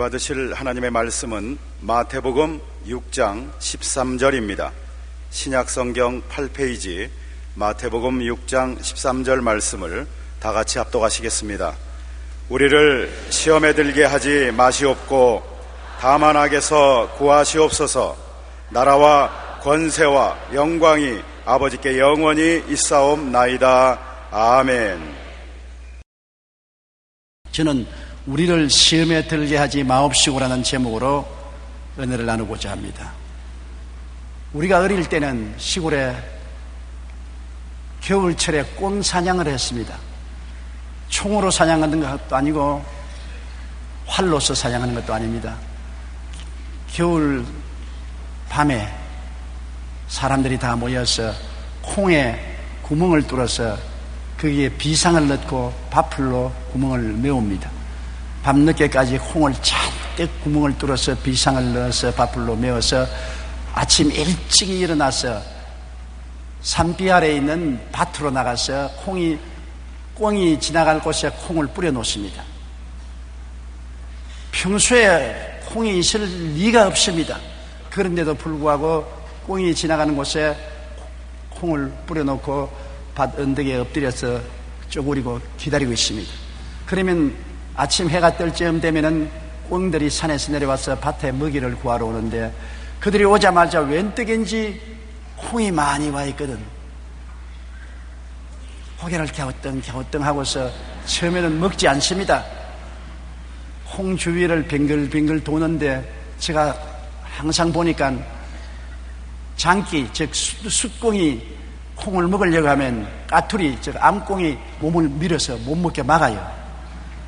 받으실 하나님의 말씀은 마태복음 6장 13절입니다. 신약성경 8페이지 마태복음 6장 13절 말씀을 다 같이 합독하시겠습니다. 우리를 시험에 들게 하지 마시옵고 다만 악에서 구하시옵소서. 나라와 권세와 영광이 아버지께 영원히 있사옵나이다. 아멘. 저는 우리를 시험에 들게 하지 마옵시고라는 제목으로 은혜를 나누고자 합니다. 우리가 어릴 때는 시골에 겨울철에 꽁 사냥을 했습니다. 총으로 사냥하는 것도 아니고 활로서 사냥하는 것도 아닙니다. 겨울 밤에 사람들이 다 모여서 콩에 구멍을 뚫어서 거기에 비상을 넣고 밥풀로 구멍을 메웁니다. 밤늦게까지 콩을 잔뜩 구멍을 뚫어서 비상을 넣어서 밥풀로 메워서 아침 일찍이 일어나서 산비 아래에 있는 밭으로 나가서 꽁이 지나갈 곳에 콩을 뿌려 놓습니다. 평소에 콩이 있을 리가 없습니다. 그런데도 불구하고 꽁이 지나가는 곳에 콩을 뿌려 놓고 밭 언덕에 엎드려서 쪼그리고 기다리고 있습니다. 그러면 아침 해가 뜰 즈음 되면은 꽁들이 산에서 내려와서 밭에 먹이를 구하러 오는데 그들이 오자마자 웬떡인지 콩이 많이 와 있거든. 고개를 갸우뚱 하고서 처음에는 먹지 않습니다. 콩 주위를 뱅글뱅글 도는데 제가 항상 보니까 장기, 즉 숫꽁이 콩을 먹으려고 하면 까투리, 즉 암꽁이 몸을 밀어서 못 먹게 막아요.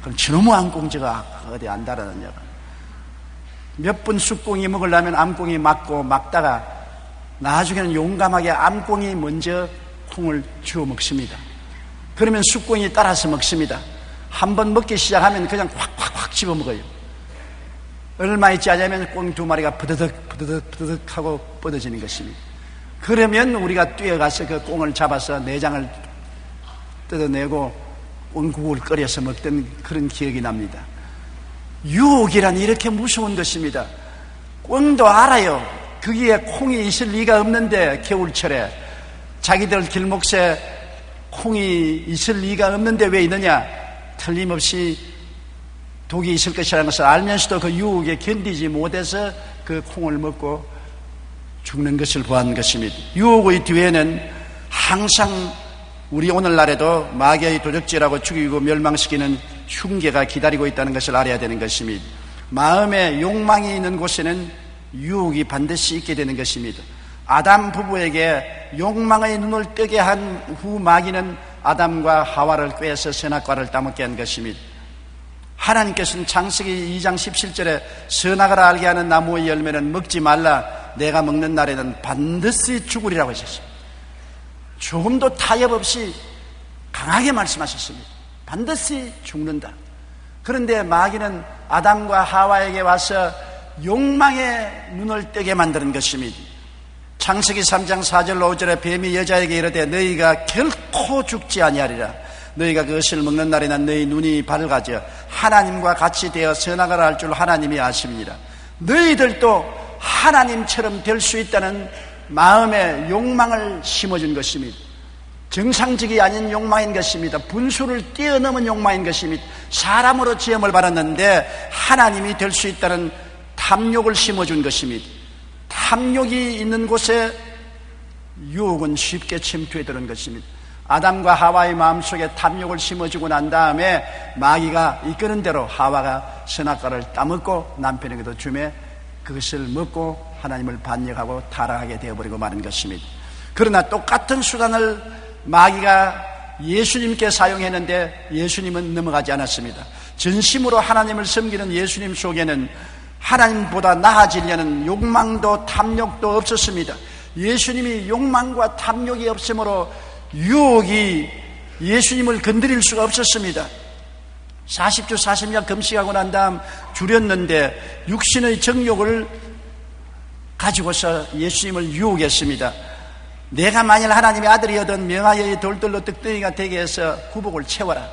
그럼 저놈의 암꽁지가 어디 안 달아났냐고. 몇 분 숫꽁이 먹으려면 암꽁이 막다가 나중에는 용감하게 암꽁이 먼저 콩을 주워 먹습니다. 그러면 숫꽁이 따라서 먹습니다. 한번 먹기 시작하면 그냥 확 집어 먹어요. 얼마 있지 않으면 꽁 두 마리가 부드득 하고 뻗어지는 것입니다. 그러면 우리가 뛰어가서 그 꽁을 잡아서 내장을 뜯어내고 꽁국을 끓여서 먹던 그런 기억이 납니다. 유혹이란 이렇게 무서운 것입니다. 꽁도 알아요. 거기에 콩이 있을 리가 없는데 겨울철에 자기들 길목에 콩이 있을 리가 없는데 왜 있느냐? 틀림없이 독이 있을 것이라는 것을 알면서도 그 유혹에 견디지 못해서 그 콩을 먹고 죽는 것을 보았는 것입니다. 유혹의 뒤에는 항상 우리 오늘날에도 마귀의 도적질하고 죽이고 멸망시키는 흉계가 기다리고 있다는 것을 알아야 되는 것입니다. 마음에 욕망이 있는 곳에는 유혹이 반드시 있게 되는 것입니다. 아담 부부에게 욕망의 눈을 뜨게 한 후 마귀는 아담과 하와를 꾀해서 선악과를 따먹게 한 것입니다. 하나님께서는 창세기 2장 17절에 선악을 알게 하는 나무의 열매는 먹지 말라, 내가 먹는 날에는 반드시 죽으리라고 하셨습니다. 조금도 타협 없이 강하게 말씀하셨습니다. 반드시 죽는다. 그런데 마귀는 아담과 하와에게 와서 욕망의 눈을 뜨게 만드는 것입니다. 창세기 3장 4절 5절에 뱀이 여자에게 이르되 너희가 결코 죽지 아니하리라. 너희가 그것을 먹는 날에는 너희 눈이 밝아져 하나님과 같이 되어 선악을 알 줄 하나님이 아십니다. 너희들도 하나님처럼 될 수 있다는 마음의 욕망을 심어준 것입니다. 정상적이 아닌 욕망인 것입니다. 분수를 뛰어넘은 욕망인 것입니다. 사람으로 지음을 받았는데 하나님이 될 수 있다는 탐욕을 심어준 것입니다. 탐욕이 있는 곳에 유혹은 쉽게 침투해 들은 것입니다. 아담과 하와의 마음속에 탐욕을 심어주고 난 다음에 마귀가 이끄는 대로 하와가 선악과를 따먹고 남편에게도 주매 그것을 먹고 하나님을 반역하고 타락하게 되어버리고 마는 것입니다. 그러나 똑같은 수단을 마귀가 예수님께 사용했는데 예수님은 넘어가지 않았습니다. 전심으로 하나님을 섬기는 예수님 속에는 하나님보다 나아지려는 욕망도 탐욕도 없었습니다. 예수님이 욕망과 탐욕이 없으므로 유혹이 예수님을 건드릴 수가 없었습니다. 40주 40년 금식하고 난 다음 줄였는데 육신의 정욕을 가지고서 예수님을 유혹했습니다. 내가 만일 하나님의 아들이어든 명하여의 돌들로 떡덩이가 되게 해서 구복을 채워라.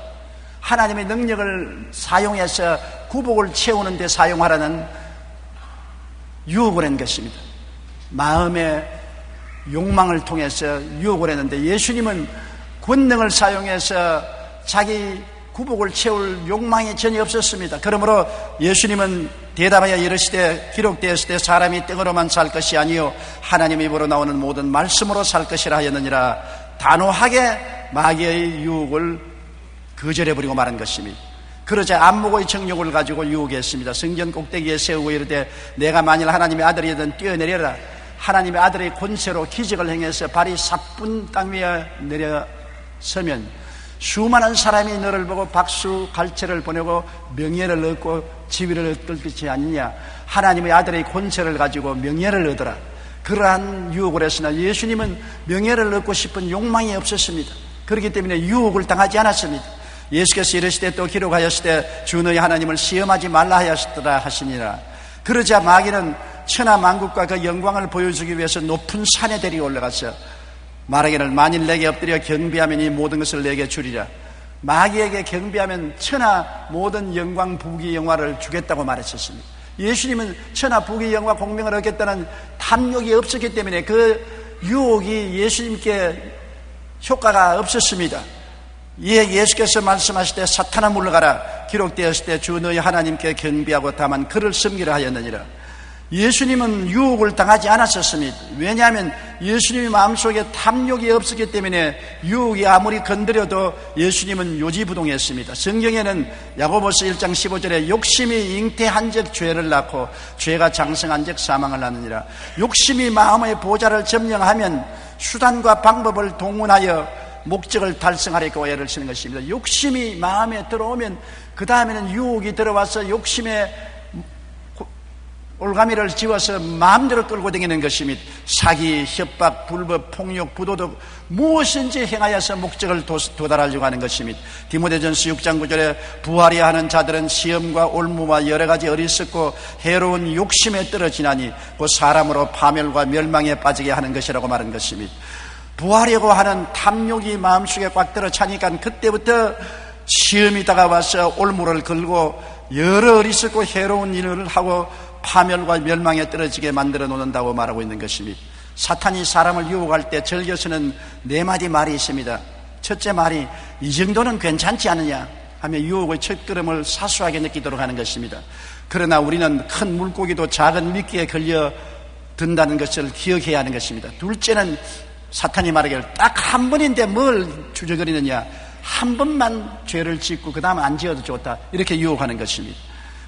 하나님의 능력을 사용해서 구복을 채우는 데 사용하라는 유혹을 한 것입니다. 마음의 욕망을 통해서 유혹을 했는데 예수님은 권능을 사용해서 자기 구복을 채울 욕망이 전혀 없었습니다. 그러므로 예수님은 대답하여 이르시되 기록되었을 때 사람이 떡으로만 살 것이 아니요 하나님의 입으로 나오는 모든 말씀으로 살 것이라 하였느니라. 단호하게 마귀의 유혹을 거절해버리고 말한 것입니다. 그러자 안목의 정욕을 가지고 유혹했습니다. 성전 꼭대기에 세우고 이르되 내가 만일 하나님의 아들이든 뛰어내려라. 하나님의 아들의 권세로 기적을 행해서 발이 사뿐 땅 위에 내려서면 수많은 사람이 너를 보고 박수 갈채를 보내고 명예를 얻고 지위를 얻을 것이 아니냐. 하나님의 아들의 권세를 가지고 명예를 얻어라. 그러한 유혹을 했으나 예수님은 명예를 얻고 싶은 욕망이 없었습니다. 그렇기 때문에 유혹을 당하지 않았습니다. 예수께서 이르시되 또 기록하였으되 주 너희 하나님을 시험하지 말라 하였더라 하시니라. 그러자 마귀는 천하 만국과 그 영광을 보여주기 위해서 높은 산에 데리고 올라가서 말하기를 만일 내게 엎드려 경배하면 이 모든 것을 내게 주리라. 마귀에게 경배하면 천하 모든 영광 부귀 영화를 주겠다고 말했었습니다. 예수님은 천하 부귀 영화 공명을 얻겠다는 탐욕이 없었기 때문에 그 유혹이 예수님께 효과가 없었습니다. 이에 예수께서 말씀하실 때 사탄아 물러가라. 기록되었을 때 주 너희 하나님께 경배하고 다만 그를 섬기라 하였느니라. 예수님은 유혹을 당하지 않았었습니다. 왜냐하면 예수님의 마음속에 탐욕이 없었기 때문에 유혹이 아무리 건드려도 예수님은 요지부동했습니다. 성경에는 야고보서 1장 15절에 욕심이 잉태한 적 죄를 낳고 죄가 장성한 적 사망을 낳느니라. 욕심이 마음의 보좌를 점령하면 수단과 방법을 동원하여 목적을 달성하려고 오해를 치는 것입니다. 욕심이 마음에 들어오면 그 다음에는 유혹이 들어와서 욕심에 올가미를 지워서 마음대로 끌고 다니는 것입니다. 사기, 협박, 불법, 폭력, 부도덕 무엇인지 행하여서 목적을 도달하려고 하는 것입니다. 디모데전서 6장 9절에 부하려 하는 자들은 시험과 올무와 여러 가지 어리석고 해로운 욕심에 떨어지나니 그 사람으로 파멸과 멸망에 빠지게 하는 것이라고 말한 것입니다. 부하려고 하는 탐욕이 마음속에 꽉 들어 차니까 그때부터 시험이 다가와서 올무를 걸고 여러 어리석고 해로운 일을 하고 파멸과 멸망에 떨어지게 만들어 놓는다고 말하고 있는 것입니다. 사탄이 사람을 유혹할 때 즐겨서는 네 마디 말이 있습니다. 첫째 말이 이 정도는 괜찮지 않느냐 하며 유혹의 첫걸음을 사소하게 느끼도록 하는 것입니다. 그러나 우리는 큰 물고기도 작은 미끼에 걸려 든다는 것을 기억해야 하는 것입니다. 둘째는 사탄이 말하기를 딱 한 번인데 뭘 주저거리느냐, 한 번만 죄를 짓고 그 다음 안 지어도 좋다 이렇게 유혹하는 것입니다.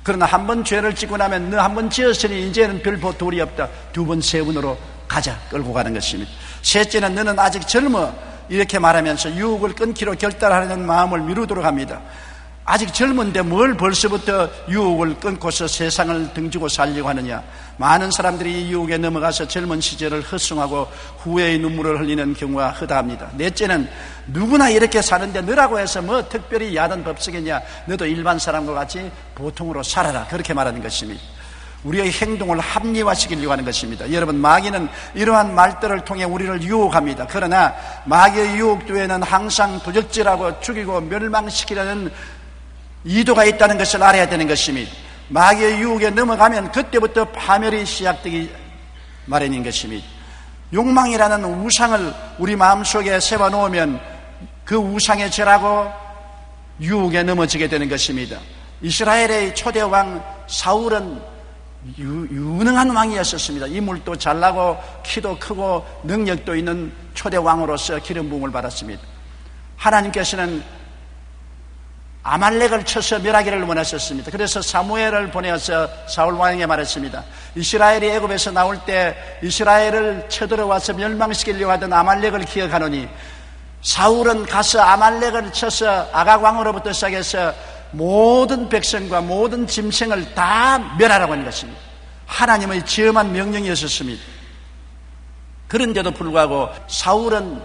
그러나 한 번 죄를 짓고 나면 너 한 번 지었으니 이제는 별 도리 없다. 두 번, 세 번으로 가자 끌고 가는 것입니다. 셋째는 너는 아직 젊어 이렇게 말하면서 유혹을 끊기로 결단하려는 마음을 미루도록 합니다. 아직 젊은데 뭘 벌써부터 유혹을 끊고서 세상을 등지고 살려고 하느냐. 많은 사람들이 이 유혹에 넘어가서 젊은 시절을 헛송하고 후회의 눈물을 흘리는 경우가 허다합니다. 넷째는 누구나 이렇게 사는데 너라고 해서 뭐 특별히 야단 법석이냐, 너도 일반 사람과 같이 보통으로 살아라 그렇게 말하는 것입니다. 우리의 행동을 합리화시키려고 하는 것입니다. 여러분, 마귀는 이러한 말들을 통해 우리를 유혹합니다. 그러나 마귀의 유혹 뒤에는 항상 도적질하고 죽이고 멸망시키려는 이도가 있다는 것을 알아야 되는 것입니다. 마귀의 유혹에 넘어가면 그때부터 파멸이 시작되기 마련인 것입니다. 욕망이라는 우상을 우리 마음속에 세워놓으면 그 우상에 절하고 유혹에 넘어지게 되는 것입니다. 이스라엘의 초대왕 사울은 유능한 왕이었었습니다. 인물도 잘나고 키도 크고 능력도 있는 초대왕으로서 기름 부음을 받았습니다. 하나님께서는 아말렉을 쳐서 멸하기를 원하셨습니다. 그래서 사무엘을 보내어서 사울 왕에게 말했습니다. 이스라엘이 애굽에서 나올 때 이스라엘을 쳐들어와서 멸망시키려고 하던 아말렉을 기억하노니 사울은 가서 아말렉을 쳐서 아각 왕으로부터 시작해서 모든 백성과 모든 짐승을 다 멸하라고 하는 것입니다. 하나님의 지엄한 명령이었습니다. 그런데도 불구하고 사울은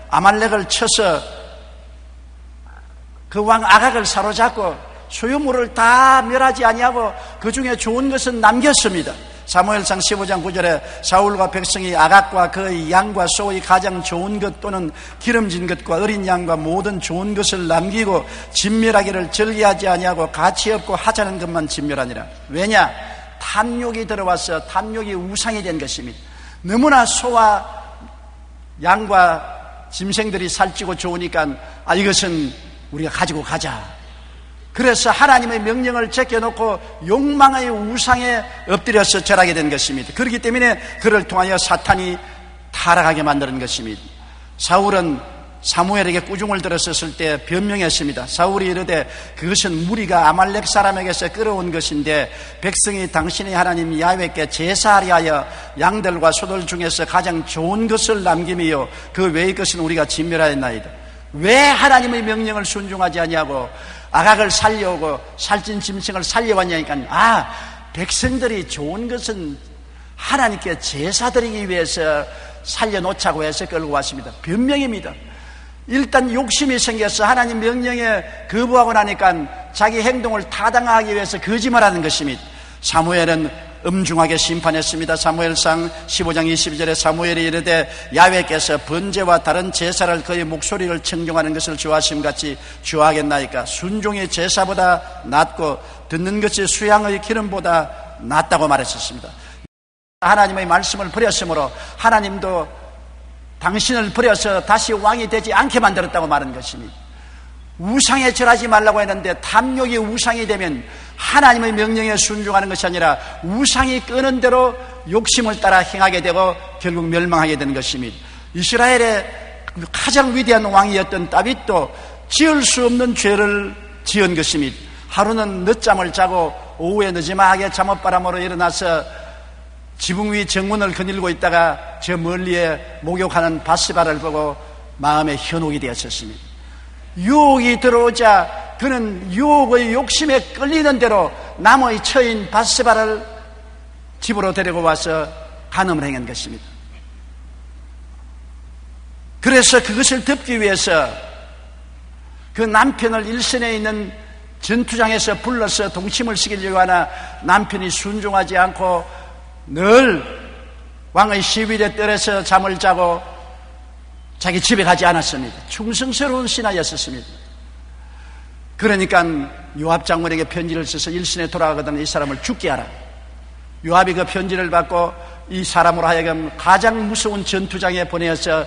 아말렉을 쳐서 그 왕 아각을 사로잡고 소유물을 다 멸하지 아니하고 그 중에 좋은 것은 남겼습니다. 사무엘상 15장 9절에 사울과 백성이 아각과 그의 양과 소의 가장 좋은 것 또는 기름진 것과 어린 양과 모든 좋은 것을 남기고 진멸하기를 즐기하지 아니하고 가치 없고 하찮은 것만 진멸하니라. 왜냐? 탐욕이 들어와서 탐욕이 우상이 된 것입니다. 너무나 소와 양과 짐승들이 살찌고 좋으니까 이것은 우리가 가지고 가자. 그래서 하나님의 명령을 제껴놓고 욕망의 우상에 엎드려서 절하게 된 것입니다. 그렇기 때문에 그를 통하여 사탄이 타락하게 만드는 것입니다. 사울은 사무엘에게 꾸중을 들었을 때 변명했습니다. 사울이 이르되 그것은 무리가 아말렉 사람에게서 끌어온 것인데 백성이 당신의 하나님 야훼께 제사하려 하여 양들과 소들 중에서 가장 좋은 것을 남김이요 그 외의 것은 우리가 진멸하였나이다. 왜 하나님의 명령을 순종하지 아니하고 아각을 살려오고 살찐 짐승을 살려왔냐니까 백성들이 좋은 것은 하나님께 제사 드리기 위해서 살려놓자고 해서 끌고 왔습니다. 변명입니다. 일단 욕심이 생겨서 하나님 명령에 거부하고 나니까 자기 행동을 타당하기 위해서 거짓말하는 것입니다. 사무엘은 엄중하게 심판했습니다. 사무엘상 15장 22절에 사무엘이 이르되 야훼께서 번제와 다른 제사를 그의 목소리를 청종하는 것을 좋아하심같이 좋아하겠나이까. 순종의 제사보다 낫고 듣는 것이 수양의 기름보다 낫다고 말했었습니다. 하나님의 말씀을 버렸으므로 하나님도 당신을 버려서 다시 왕이 되지 않게 만들었다고 말한 것입니다. 우상에 절하지 말라고 했는데 탐욕이 우상이 되면 하나님의 명령에 순종하는 것이 아니라 우상이 끄는 대로 욕심을 따라 행하게 되고 결국 멸망하게 되는 것입니다. 이스라엘의 가장 위대한 왕이었던 다윗도 지을 수 없는 죄를 지은 것입니다. 하루는 늦잠을 자고 오후에 늦지막하게 잠옷바람으로 일어나서 지붕 위 정문을 거닐고 있다가 저 멀리에 목욕하는 바스바를 보고 마음에 현혹이 되었었습니다. 유혹이 들어오자 그는 유혹의 욕심에 끌리는 대로 남의 처인 바스바를 집으로 데리고 와서 간음을 행한 것입니다. 그래서 그것을 덮기 위해서 그 남편을 일선에 있는 전투장에서 불러서 동침을 시키려고 하나 남편이 순종하지 않고 늘 왕의 시위에 떨어서 잠을 자고 자기 집에 가지 않았습니다. 충성스러운 신하였었습니다. 그러니까 요압 장군에게 편지를 써서 일선에 돌아가거든 이 사람을 죽게 하라. 요압이 그 편지를 받고 이 사람으로 하여금 가장 무서운 전투장에 보내어서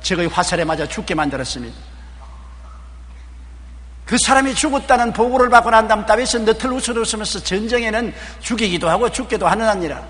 적의 화살에 맞아 죽게 만들었습니다. 그 사람이 죽었다는 보고를 받고 난 다음 다윗은 너틀 웃으면서 전쟁에는 죽이기도 하고 죽기도 하느니라.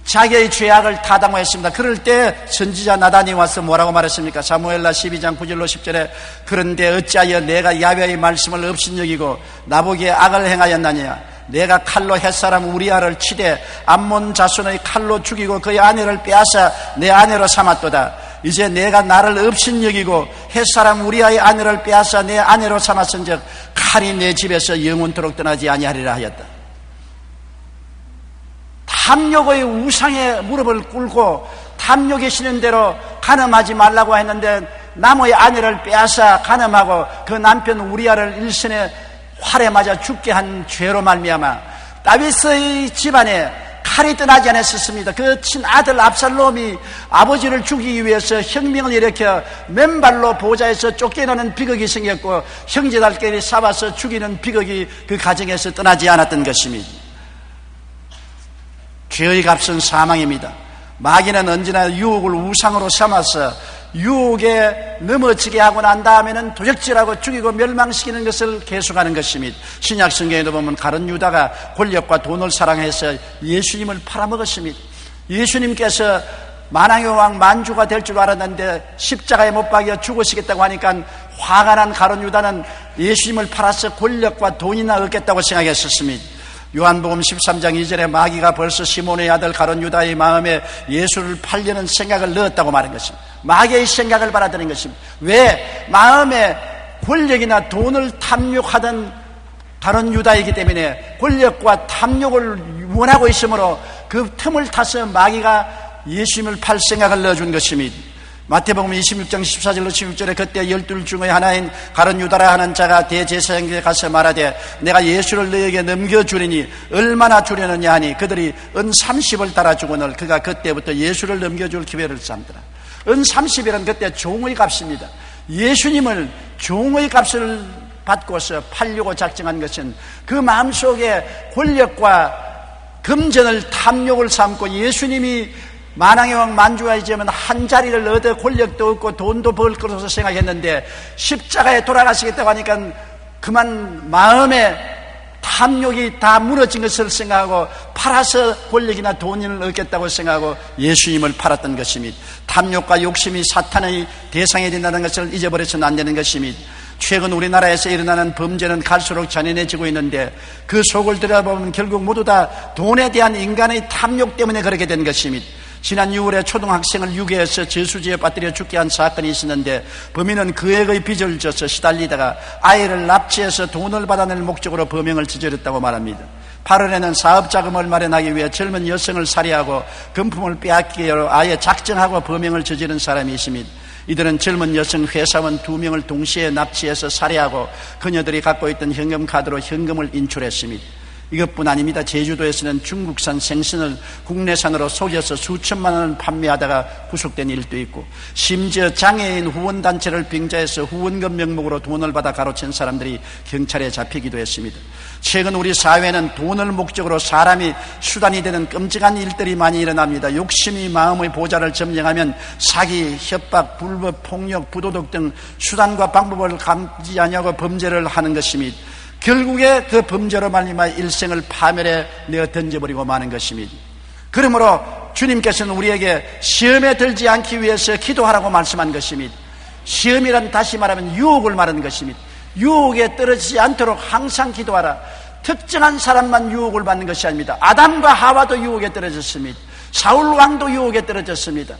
자기의 죄악을 타당화했습니다. 그럴 때 선지자 나단이 와서 뭐라고 말했습니까? 사무엘라 12장 9절로 10절에 그런데 어찌하여 내가 야훼의 말씀을 업신여기고 나보기에 악을 행하였나냐? 내가 칼로 햇사람 우리아를 치되 암몬 자손의 칼로 죽이고 그의 아내를 빼앗아 내 아내로 삼았도다. 이제 내가 나를 업신여기고 햇사람 우리아의 아내를 빼앗아 내 아내로 삼았은즉 칼이 내 집에서 영원토록 떠나지 아니하리라 하였다. 탐욕의 우상에 무릎을 꿇고 탐욕이 시는 대로 간음하지 말라고 했는데 남의 아내를 빼앗아 간음하고 그 남편 우리아를 일선에 활에 맞아 죽게 한 죄로 말미암아 다윗의 집안에 칼이 떠나지 않았었습니다. 그 친아들 압살롬이 아버지를 죽이기 위해서 혁명을 일으켜 맨발로 보좌에서 쫓겨나는 비극이 생겼고 형제들끼리 싸워서 죽이는 비극이 그 가정에서 떠나지 않았던 것입니다. 죄의 값은 사망입니다. 마귀는 언제나 유혹을 우상으로 삼아서 유혹에 넘어지게 하고 난 다음에는 도적질하고 죽이고 멸망시키는 것을 계속하는 것입니다. 신약 성경에도 보면 가룟 유다가 권력과 돈을 사랑해서 예수님을 팔아먹었습니다. 예수님께서 만왕의 왕 만주가 될 줄 알았는데 십자가에 못 박여 죽으시겠다고 하니까 화가 난 가룟 유다는 예수님을 팔아서 권력과 돈이나 얻겠다고 생각했었습니다. 요한복음 13장 2절에 마귀가 벌써 시몬의 아들 가룟 유다의 마음에 예수를 팔려는 생각을 넣었다고 말한 것입니다. 마귀의 생각을 받아들인 것입니다. 왜? 마음에 권력이나 돈을 탐욕하던 가룟 유다이기 때문에 권력과 탐욕을 원하고 있으므로 그 틈을 타서 마귀가 예수님을 팔 생각을 넣어준 것입니다. 마태복음 26장 14절로 16절에 그때 12 중의 하나인 가룟 유다라 하는 자가 대제사장에게 가서 말하되 내가 예수를 너에게 넘겨주리니 얼마나 주려느냐 하니 그들이 은 30을 달아주거늘 그가 그때부터 예수를 넘겨줄 기회를 삼더라. 은 30이란 그때 종의 값입니다. 예수님을 종의 값을 받고서 팔려고 작정한 것은 그 마음속에 권력과 금전을 탐욕을 삼고 예수님이 만왕의 왕 만주하지만 한 자리를 얻어 권력도 얻고 돈도 벌 것으로 생각했는데 십자가에 돌아가시겠다고 하니까 그만 마음에 탐욕이 다 무너진 것을 생각하고 팔아서 권력이나 돈을 얻겠다고 생각하고 예수님을 팔았던 것입니다. 탐욕과 욕심이 사탄의 대상이 된다는 것을 잊어버려서는 안 되는 것입니다. 최근 우리나라에서 일어나는 범죄는 갈수록 잔인해지고 있는데 그 속을 들여다보면 결국 모두 다 돈에 대한 인간의 탐욕 때문에 그렇게 된 것입니다. 지난 6월에 초등학생을 유괴해서 저수지에 빠뜨려 죽게 한 사건이 있었는데 범인은 그액의 빚을 져서 시달리다가 아이를 납치해서 돈을 받아낼 목적으로 범행을 저질렀다고 말합니다. 8월에는 사업자금을 마련하기 위해 젊은 여성을 살해하고 금품을 빼앗기로 아예 작정하고 범행을 저지른 사람이 있습니다. 이들은 젊은 여성 회사원 2명을 동시에 납치해서 살해하고 그녀들이 갖고 있던 현금카드로 현금을 인출했습니다. 이것뿐 아닙니다. 제주도에서는 중국산 생선을 국내산으로 속여서 수천만 원을 판매하다가 구속된 일도 있고 심지어 장애인 후원단체를 빙자해서 후원금 명목으로 돈을 받아 가로챈 사람들이 경찰에 잡히기도 했습니다. 최근 우리 사회는 돈을 목적으로 사람이 수단이 되는 끔찍한 일들이 많이 일어납니다. 욕심이 마음의 보좌를 점령하면 사기, 협박, 불법, 폭력, 부도덕 등 수단과 방법을 감지하냐고 범죄를 하는 것입니다. 결국에 그 범죄로 말미암아 일생을 파멸에 내어 던져버리고 마는 것입니다. 그러므로 주님께서는 우리에게 시험에 들지 않기 위해서 기도하라고 말씀한 것입니다. 시험이란 다시 말하면 유혹을 말하는 것입니다. 유혹에 떨어지지 않도록 항상 기도하라. 특정한 사람만 유혹을 받는 것이 아닙니다. 아담과 하와도 유혹에 떨어졌습니다. 사울 왕도 유혹에 떨어졌습니다.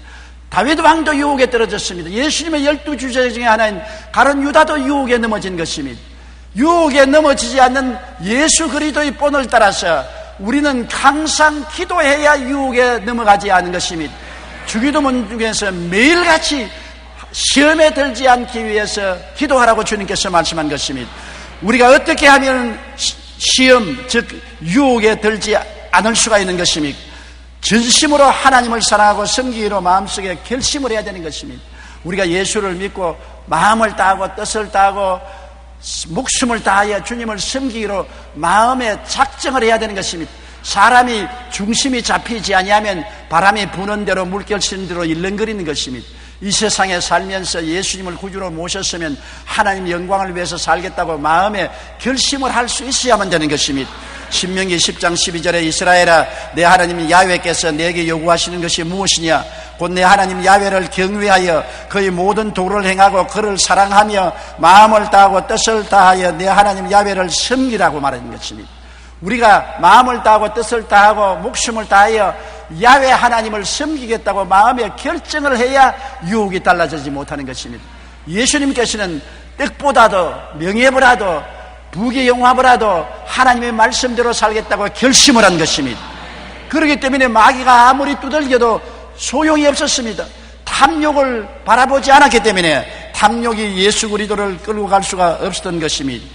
다윗 왕도 유혹에 떨어졌습니다. 예수님의 12주제 중에 하나인 가룟 유다도 유혹에 넘어진 것입니다. 유혹에 넘어지지 않는 예수 그리스도의 본을 따라서 우리는 항상 기도해야 유혹에 넘어가지 않는 것입니다. 주기도문 중에서 매일같이 시험에 들지 않기 위해서 기도하라고 주님께서 말씀한 것입니다. 우리가 어떻게 하면 시험, 즉 유혹에 들지 않을 수가 있는 것입니까? 전심으로 하나님을 사랑하고 섬기기로 마음속에 결심을 해야 되는 것입니다. 우리가 예수를 믿고 마음을 다하고 뜻을 다하고 목숨을 다하여 주님을 섬기기로 마음에 작정을 해야 되는 것입니다. 사람이 중심이 잡히지 아니하면 바람이 부는 대로 물결 치는 대로 일렁거리는 것입니다. 이 세상에 살면서 예수님을 구주로 모셨으면 하나님 영광을 위해서 살겠다고 마음에 결심을 할 수 있어야만 되는 것입니다. 신명기 10장 12절에 이스라엘아 내 하나님 야훼께서 내게 요구하시는 것이 무엇이냐 곧 내 하나님 야훼를 경외하여 그의 모든 도를 행하고 그를 사랑하며 마음을 다하고 뜻을 다하여 내 하나님 야훼를 섬기라고 말하는 것입니다. 우리가 마음을 다하고 뜻을 다하고 목숨을 다하여 야훼 하나님을 섬기겠다고 마음에 결정을 해야 유혹이 달라지지 못하는 것입니다. 예수님께서는 떡보다도 명예보다도 부귀 영화보다도 하나님의 말씀대로 살겠다고 결심을 한 것입니다. 그렇기 때문에 마귀가 아무리 두들겨도 소용이 없었습니다. 탐욕을 바라보지 않았기 때문에 탐욕이 예수 그리스도를 끌고 갈 수가 없었던 것입니다.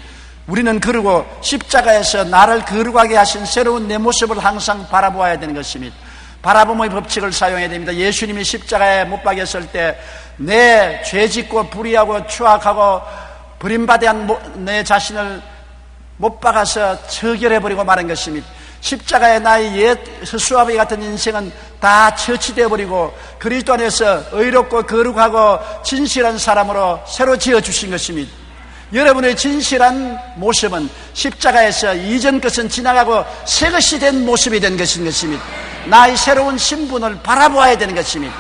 우리는 그리고 십자가에서 나를 거룩하게 하신 새로운 내 모습을 항상 바라보아야 되는 것입니다. 바라봄의 법칙을 사용해야 됩니다. 예수님이 십자가에 못 박였을 때 내 죄짓고 불의하고 추악하고 버림받은 내 자신을 못 박아서 처결해버리고 마는 것입니다. 십자가에 나의 옛 허수아비 같은 인생은 다 처치되어버리고 그리스도 안에서 의롭고 거룩하고 진실한 사람으로 새로 지어주신 것입니다. 여러분의 진실한 모습은 십자가에서 이전 것은 지나가고 새 것이 된 모습이 된 것인 것입니다. 나의 새로운 신분을 바라보아야 되는 것입니다.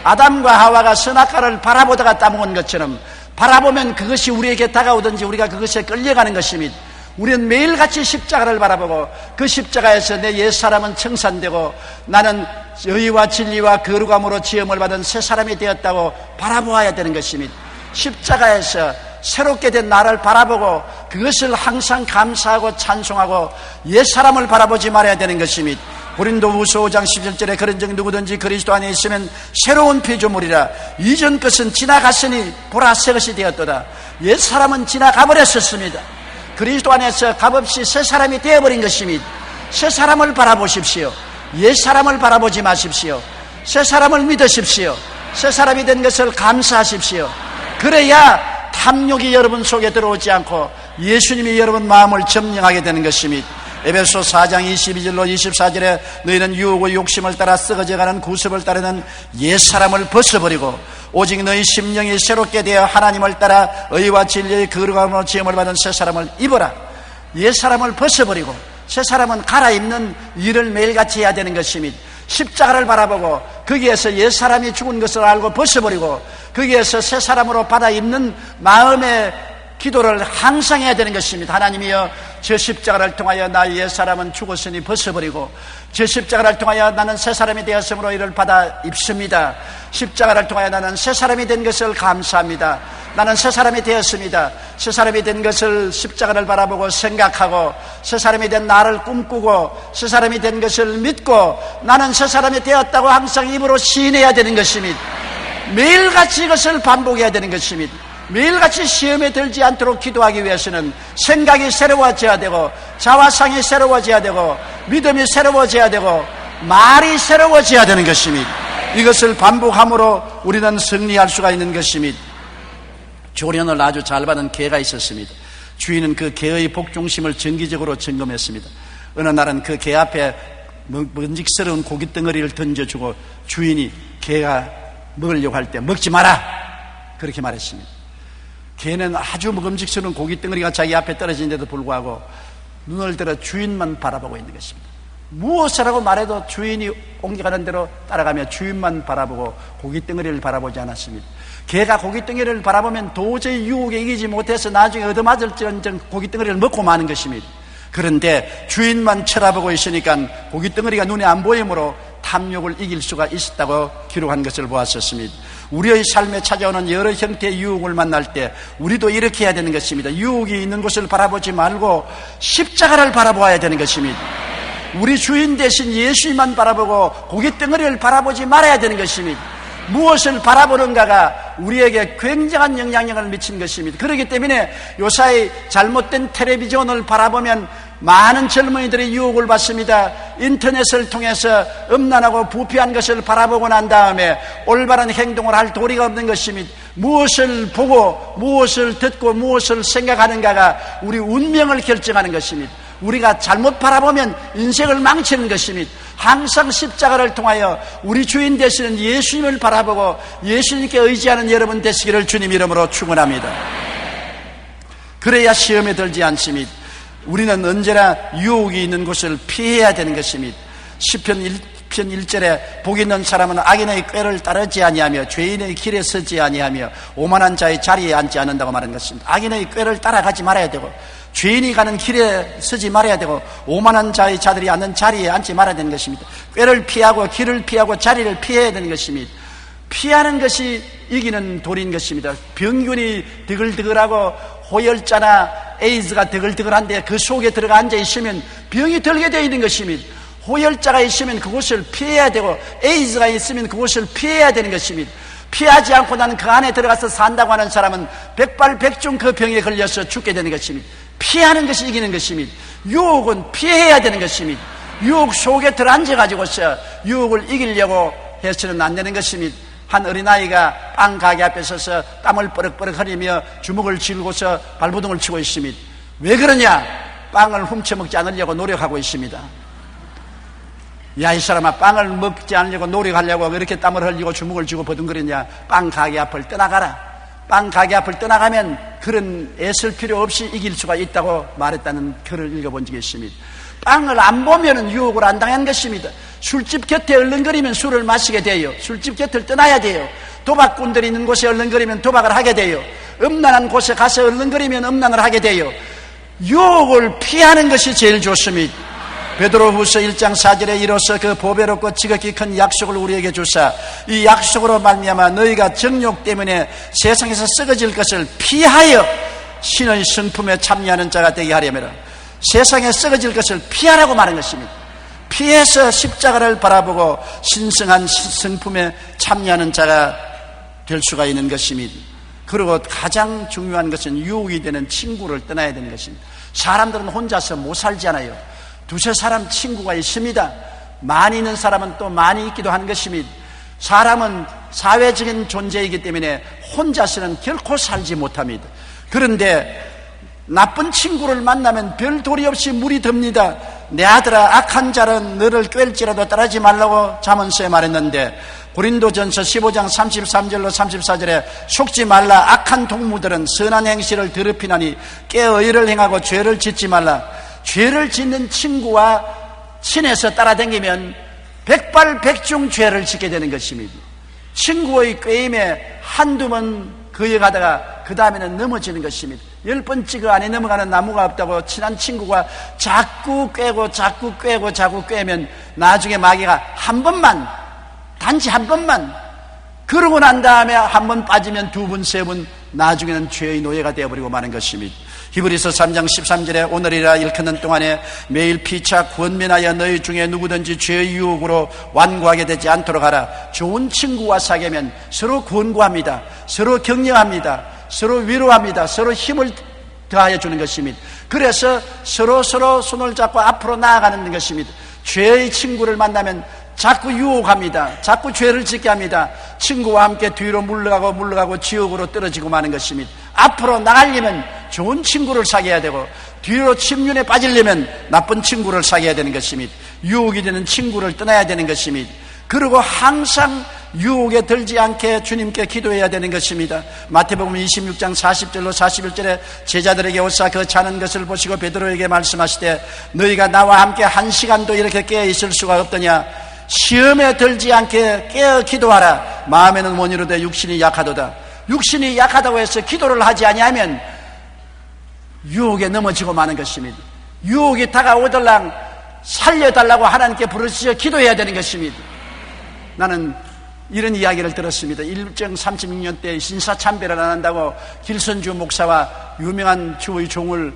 아담과 하와가 선악과를 바라보다가 따먹은 것처럼 바라보면 그것이 우리에게 다가오든지 우리가 그것에 끌려가는 것입니다. 우리는 매일같이 십자가를 바라보고 그 십자가에서 내 옛사람은 청산되고 나는 의와 진리와 거룩함으로 지음을 받은 새 사람이 되었다고 바라보아야 되는 것입니다. 십자가에서 새롭게 된 나를 바라보고 그것을 항상 감사하고 찬송하고 옛사람을 바라보지 말아야 되는 것입니다. 고린도후서 5장 17절에 그런즉 누구든지 그리스도 안에 있으면 새로운 피조물이라 이전 것은 지나갔으니 보라 새 것이 되었도다. 옛 사람은 지나가 버렸었습니다. 그리스도 안에서 값없이 새 사람이 되어버린 것입니다. 새 사람을 바라보십시오. 옛 사람을 바라보지 마십시오. 새 사람을 믿으십시오. 새 사람이 된 것을 감사하십시오. 그래야 탐욕이 여러분 속에 들어오지 않고 예수님이 여러분 마음을 점령하게 되는 것입니다. 에베소 4장 22절로 24절에 너희는 유혹의 욕심을 따라 썩어져가는 구습을 따르는 옛사람을 벗어버리고 오직 너희 심령이 새롭게 되어 하나님을 따라 의와 진리의 거룩함으로 지음을 받은 새사람을 입어라. 옛사람을 벗어버리고 새사람은 갈아입는 일을 매일같이 해야 되는 것입니다. 십자가를 바라보고 거기에서 옛사람이 죽은 것을 알고 벗어버리고 거기에서 새사람으로 받아입는 마음의 기도를 항상 해야 되는 것입니다. 하나님이여, 저 십자가를 통하여 나의 옛사람은 죽었으니 벗어버리고 저 십자가를 통하여 나는 새사람이 되었으므로 이를 받아 입습니다. 십자가를 통하여 나는 새사람이 된 것을 감사합니다. 나는 새사람이 되었습니다. 새사람이 된 것을 십자가를 바라보고 생각하고 새사람이 된 나를 꿈꾸고 새사람이 된 것을 믿고 나는 새사람이 되었다고 항상 입으로 시인해야 되는 것입니다. 매일같이 이것을 반복해야 되는 것입니다. 매일같이 시험에 들지 않도록 기도하기 위해서는 생각이 새로워져야 되고 자화상이 새로워져야 되고 믿음이 새로워져야 되고 말이 새로워져야 되는 것입니다. 이것을 반복함으로 우리는 승리할 수가 있는 것입니다. 조련을 아주 잘 받은 개가 있었습니다. 주인은 그 개의 복종심을 정기적으로 점검했습니다. 어느 날은 그 개 앞에 먹음직스러운 고깃덩어리를 던져주고 주인이 개가 먹으려고 할 때 먹지 마라 그렇게 말했습니다. 개는 아주 먹음직스러운 고깃덩어리가 자기 앞에 떨어진데도 불구하고 눈을 들어 주인만 바라보고 있는 것입니다. 무엇이라고 말해도 주인이 옮겨가는 대로 따라가며 주인만 바라보고 고깃덩어리를 바라보지 않았습니다. 개가 고깃덩어리를 바라보면 도저히 유혹에 이기지 못해서 나중에 얻어맞을지언정 고깃덩어리를 먹고 마는 것입니다. 그런데 주인만 쳐다보고 있으니까 고깃덩어리가 눈에 안 보이므로 탐욕을 이길 수가 있었다고 기록한 것을 보았었습니다. 우리의 삶에 찾아오는 여러 형태의 유혹을 만날 때 우리도 이렇게 해야 되는 것입니다. 유혹이 있는 곳을 바라보지 말고 십자가를 바라보아야 되는 것입니다. 우리 주인 대신 예수님만 바라보고 고깃덩어리를 바라보지 말아야 되는 것입니다. 무엇을 바라보는가가 우리에게 굉장한 영향력을 미친 것입니다. 그렇기 때문에 요사이 잘못된 텔레비전을 바라보면 많은 젊은이들이 유혹을 받습니다. 인터넷을 통해서 음란하고 부패한 것을 바라보고 난 다음에 올바른 행동을 할 도리가 없는 것입니다. 무엇을 보고 무엇을 듣고 무엇을 생각하는가가 우리 운명을 결정하는 것입니다. 우리가 잘못 바라보면 인생을 망치는 것입니다. 항상 십자가를 통하여 우리 주인 되시는 예수님을 바라보고 예수님께 의지하는 여러분 되시기를 주님 이름으로 축원합니다. 그래야 시험에 들지 않습니다. 우리는 언제나 유혹이 있는 곳을 피해야 되는 것입니다. 시편 1절에 복 있는 사람은 악인의 꾀를 따르지 아니하며 죄인의 길에 서지 아니하며 오만한 자의 자리에 앉지 않는다고 말한 것입니다. 악인의 꾀를 따라가지 말아야 되고 죄인이 가는 길에 서지 말아야 되고 오만한 자의 자들이 앉는 자리에 앉지 말아야 되는 것입니다. 꾀를 피하고 길을 피하고 자리를 피해야 되는 것입니다. 피하는 것이 이기는 도리인 것입니다. 병균이 드글드글하고 호열자나 에이즈가 드글드글한데 그 속에 들어가 앉아 있으면 병이 들게 되어 있는 것입니다. 호열자가 있으면 그곳을 피해야 되고 에이즈가 있으면 그곳을 피해야 되는 것입니다. 피하지 않고 나는 그 안에 들어가서 산다고 하는 사람은 백발백중 그 병에 걸려서 죽게 되는 것입니다. 피하는 것이 이기는 것입니다. 유혹은 피해야 되는 것입니다. 유혹 속에 들어앉아가지고서 유혹을 이기려고 해서는 안 되는 것입니다. 한 어린아이가 빵 가게 앞에 서서 땀을 뻘럭뻘럭 흘리며 주먹을 쥐고서 발버둥을 치고 있습니다. 왜 그러냐? 빵을 훔쳐먹지 않으려고 노력하고 있습니다. 야, 이 사람아, 빵을 먹지 않으려고 노력하려고 그렇게 땀을 흘리고 주먹을 쥐고 버둥거리냐? 빵 가게 앞을 떠나가라. 빵 가게 앞을 떠나가면 그런 애쓸 필요 없이 이길 수가 있다고 말했다는 글을 읽어본 적이 있습니다. 빵을 안 보면 유혹을 안 당한 것입니다. 술집 곁에 얼렁거리면 술을 마시게 돼요. 술집 곁을 떠나야 돼요. 도박꾼들이 있는 곳에 얼렁거리면 도박을 하게 돼요. 음란한 곳에 가서 얼렁거리면 음란을 하게 돼요. 유혹을 피하는 것이 제일 좋습니다. 베드로후서 1장 4절에 이로써 그 보배롭고 지극히 큰 약속을 우리에게 주사 이 약속으로 말미암아 너희가 정욕 때문에 세상에서 썩어질 것을 피하여 신의 성품에 참여하는 자가 되게 하려면 세상에 썩어질 것을 피하라고 말한 것입니다. 피해서 십자가를 바라보고 신성한 성품에 참여하는 자가 될 수가 있는 것입니다. 그리고 가장 중요한 것은 유혹이 되는 친구를 떠나야 되는 것입니다. 사람들은 혼자서 못 살잖아요. 두세 사람 친구가 있습니다. 많이 있는 사람은 또 많이 있기도 하는 것입니다. 사람은 사회적인 존재이기 때문에 혼자서는 결코 살지 못합니다. 그런데 나쁜 친구를 만나면 별 도리 없이 물이 듭니다. 내 아들아, 악한 자는 너를 꿰을지라도 따르지 말라고 잠언서에 말했는데, 고린도전서 15장 33절로 34절에 속지 말라. 악한 동무들은 선한 행실을 더럽히나니 깨어 의를 행하고 죄를 짓지 말라. 죄를 짓는 친구와 친해서 따라다니면 백발백중 죄를 짓게 되는 것입니다. 친구의 꾀임에 한두 번 거여가다가 그 다음에는 넘어지는 것입니다. 10번 찍어 안에 넘어가는 나무가 없다고 친한 친구가 자꾸 꿰고 꿰면 나중에 마귀가 한 번만, 단지 한 번만, 그러고 난 다음에 한 번 빠지면 두 번, 세 번, 나중에는 죄의 노예가 되어버리고 마는 것입니다. 히브리서 3장 13절에 오늘이라 일컫는 동안에 매일 피차 권면하여 너희 중에 누구든지 죄의 유혹으로 완고하게 되지 않도록 하라. 좋은 친구와 사귀면 서로 권고합니다. 서로 격려합니다. 서로 위로합니다. 서로 힘을 더하여 주는 것입니다. 그래서 서로 손을 잡고 앞으로 나아가는 것입니다. 죄의 친구를 만나면 자꾸 유혹합니다. 자꾸 죄를 짓게 합니다. 친구와 함께 뒤로 물러가고 지옥으로 떨어지고 마는 것입니다. 앞으로 나가려면 좋은 친구를 사귀어야 되고, 뒤로 침륜에 빠지려면 나쁜 친구를 사귀어야 되는 것입니다. 유혹이 되는 친구를 떠나야 되는 것입니다. 그리고 항상 유혹에 들지 않게 주님께 기도해야 되는 것입니다. 마태복음 26장 40절로 41절에 제자들에게 오사 그 자는 것을 보시고 베드로에게 말씀하시되 너희가 나와 함께 한 시간도 이렇게 깨어 있을 수가 없더냐. 시험에 들지 않게 깨어 기도하라. 마음에는 못 이루되 육신이 약하도다. 육신이 약하다고 해서 기도를 하지 아니하면 유혹에 넘어지고 마는 것입니다. 유혹이 다가오들랑 살려달라고 하나님께 부르짖어 기도해야 되는 것입니다. 나는 이런 이야기를 들었습니다. 일정 36년 때 신사참배를 안 한다고 길선주 목사와 유명한 주의 종을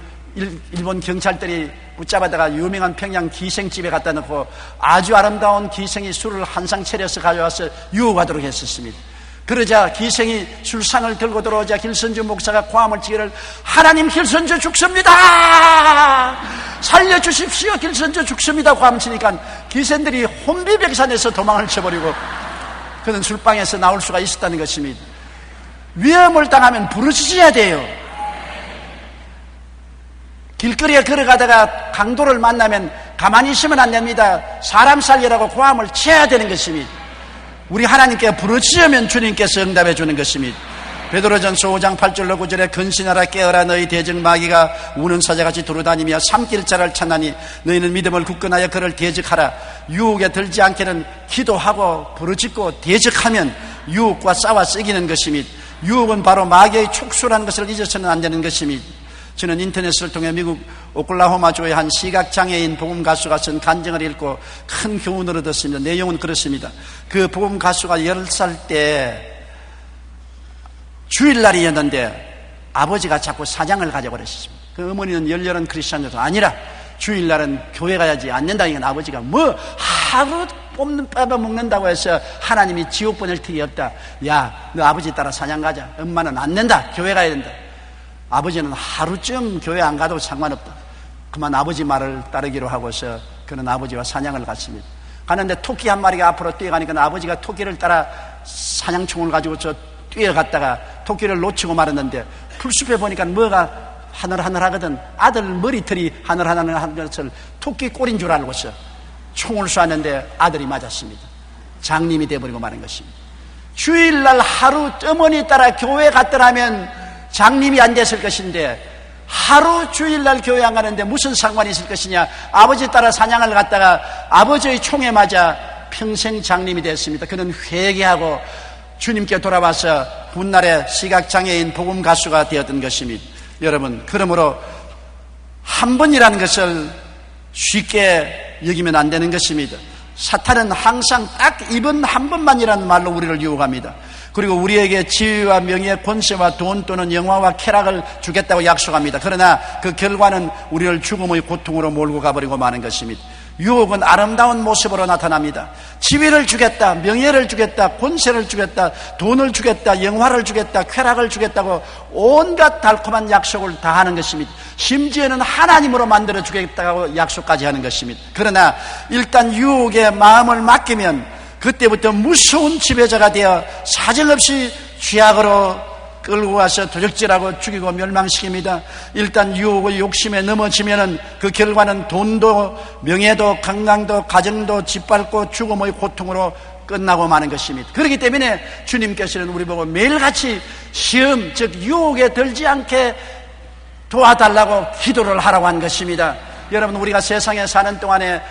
일본 경찰들이 붙잡아다가 유명한 평양 기생집에 갖다 놓고 아주 아름다운 기생이 술을 한 상 차려서 가져와서 유혹하도록 했었습니다. 그러자 기생이 술상을 들고 들어오자 길선주 목사가 고함을 치기를 하나님, 길선주 죽습니다, 살려주십시오, 길선주 죽습니다 고함을 치니까 기생들이 혼비백산에서 도망을 쳐버리고 그는 술방에서 나올 수가 있었다는 것입니다. 위험을 당하면 부르짖어야 돼요. 길거리에 걸어가다가 강도를 만나면 가만히 있으면 안 됩니다. 사람 살리라고 고함을 쳐야 되는 것입니다. 우리 하나님께 부르짖으면 주님께서 응답해 주는 것입니다. 베드로전서 5장 8절로 9절에 근신하라 깨어라 너희 대적 마귀가 우는 사자같이 두루다니며 삼킬 자를 찾나니 너희는 믿음을 굳건하여 그를 대적하라. 유혹에 들지 않게는 기도하고 부르짖고 대적하면 유혹과 싸워 이기는 것입니다. 유혹은 바로 마귀의 촉수라는 것을 잊어서는 안 되는 것입니다. 저는 인터넷을 통해 미국 오클라호마주의 한 시각장애인 복음 가수가 쓴 간증을 읽고 큰 교훈을 얻었습니다. 내용은 그렇습니다. 그 복음 가수가 10살 때 주일날이었는데 아버지가 자꾸 사장을 가져버렸습니다. 그 어머니는 열렬한 크리스찬이어서 아니라 주일날은 교회 가야지 안 된다니까 아버지가 뭐 하루 뽑아먹는다고 해서 하나님이 지옥 보낼 턱이 없다. 야, 너 아버지 따라 사냥 가자. 엄마는 안 된다. 교회 가야 된다. 아버지는 하루쯤 교회 안 가도 상관없다. 그만 아버지 말을 따르기로 하고서 그는 아버지와 사냥을 갔습니다. 가는데 토끼 한 마리가 앞으로 뛰어가니까 아버지가 토끼를 따라 사냥총을 가지고 뛰어갔다가 토끼를 놓치고 말았는데 풀숲에 보니까 뭐가 하늘하늘하거든. 아들 머리털이 하늘하늘한 것을 토끼 꼴인 줄 알고서 총을 쏘았는데 아들이 맞았습니다. 장님이 되어버리고 마는 것입니다. 주일날 하루 어머니 따라 교회 갔더라면 장님이 안 됐을 것인데 하루 주일날 교회 안 가는데 무슨 상관이 있을 것이냐. 아버지 따라 사냥을 갔다가 아버지의 총에 맞아 평생 장님이 됐습니다. 그는 회개하고 주님께 돌아와서 훗날에 시각장애인 복음 가수가 되었던 것입니다. 여러분, 그러므로 한 번이라는 것을 쉽게 여기면 안 되는 것입니다. 사탄은 항상 딱 이번 한 번만이라는 말로 우리를 유혹합니다. 그리고 우리에게 지위와 명예, 권세와 돈 또는 영화와 쾌락을 주겠다고 약속합니다. 그러나 그 결과는 우리를 죽음의 고통으로 몰고 가버리고 마는 것입니다. 유혹은 아름다운 모습으로 나타납니다. 지위를 주겠다, 명예를 주겠다, 권세를 주겠다, 돈을 주겠다, 영화를 주겠다, 쾌락을 주겠다고 온갖 달콤한 약속을 다 하는 것입니다. 심지어는 하나님으로 만들어 주겠다고 약속까지 하는 것입니다. 그러나 일단 유혹에 마음을 맡기면 그때부터 무서운 지배자가 되어 사정없이 쥐약으로 끌고 와서 도적질하고 죽이고 멸망시킵니다. 일단 유혹의 욕심에 넘어지면은 그 결과는 돈도 명예도 건강도 가정도 짓밟고 죽음의 고통으로 끝나고 마는 것입니다. 그렇기 때문에 주님께서는 우리 보고 매일같이 시험, 즉 유혹에 들지 않게 도와달라고 기도를 하라고 한 것입니다. 여러분, 우리가 세상에 사는 동안에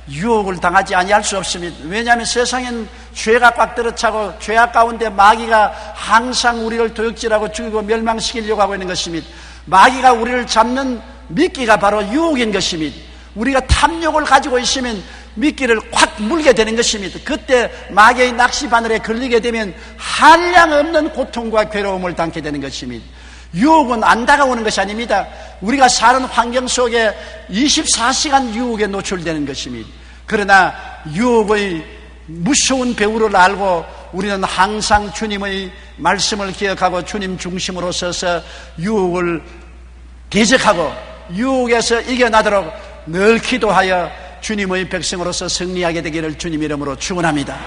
유혹을 당하지 아니할 수 없습니다. 왜냐하면 세상엔 죄가 꽉 들어차고 죄악 가운데 마귀가 항상 우리를 도둑질하고 죽이고 멸망시키려고 하고 있는 것입니다. 마귀가 우리를 잡는 미끼가 바로 유혹인 것입니다. 우리가 탐욕을 가지고 있으면 미끼를 콱 물게 되는 것입니다. 그때 마귀의 낚시바늘에 걸리게 되면 한량없는 고통과 괴로움을 당게 되는 것입니다. 유혹은 안 다가오는 것이 아닙니다. 우리가 사는 환경 속에 24시간 유혹에 노출되는 것입니다. 그러나 유혹의 무서운 배후를 알고 우리는 항상 주님의 말씀을 기억하고 주님 중심으로 서서 유혹을 대적하고 유혹에서 이겨나도록 늘 기도하여 주님의 백성으로서 승리하게 되기를 주님 이름으로 축원합니다.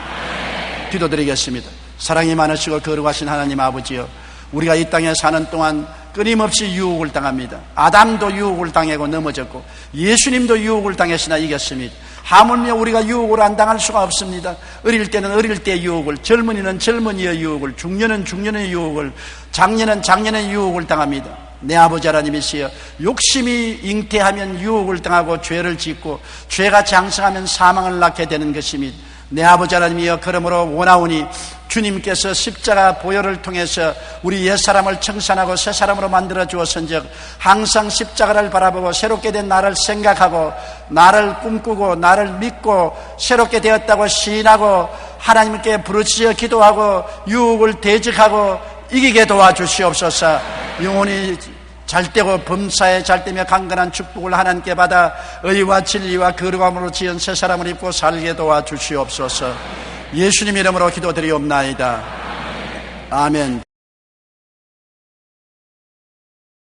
기도드리겠습니다. 사랑이 많으시고 거룩하신 하나님 아버지여, 우리가 이 땅에 사는 동안 끊임없이 유혹을 당합니다. 아담도 유혹을 당하고 넘어졌고 예수님도 유혹을 당했으나 이겼습니다. 하물며 우리가 유혹을 안 당할 수가 없습니다. 어릴 때는 어릴 때의 유혹을, 젊은이는 젊은이의 유혹을, 중년은 중년의 유혹을, 장년은 장년의 유혹을 당합니다. 내 아버지 하나님이시여, 욕심이 잉태하면 유혹을 당하고 죄를 짓고 죄가 장성하면 사망을 낳게 되는 것입니다. 내 아버지 하나님이여, 그러므로 원하오니 주님께서 십자가 보혈을 통해서 우리 옛사람을 청산하고 새사람으로 만들어 주었은즉 항상 십자가를 바라보고 새롭게 된 나를 생각하고 나를 꿈꾸고 나를 믿고 새롭게 되었다고 시인하고 하나님께 부르짖어 기도하고 유혹을 대적하고 이기게 도와주시옵소서. 영혼이 잘되고 범사에 잘되며 강건한 축복을 하나님께 받아 의와 진리와 거룩함으로 지은 새 사람을 입고 살게 도와주시옵소서. 예수님 이름으로 기도드리옵나이다. 아멘.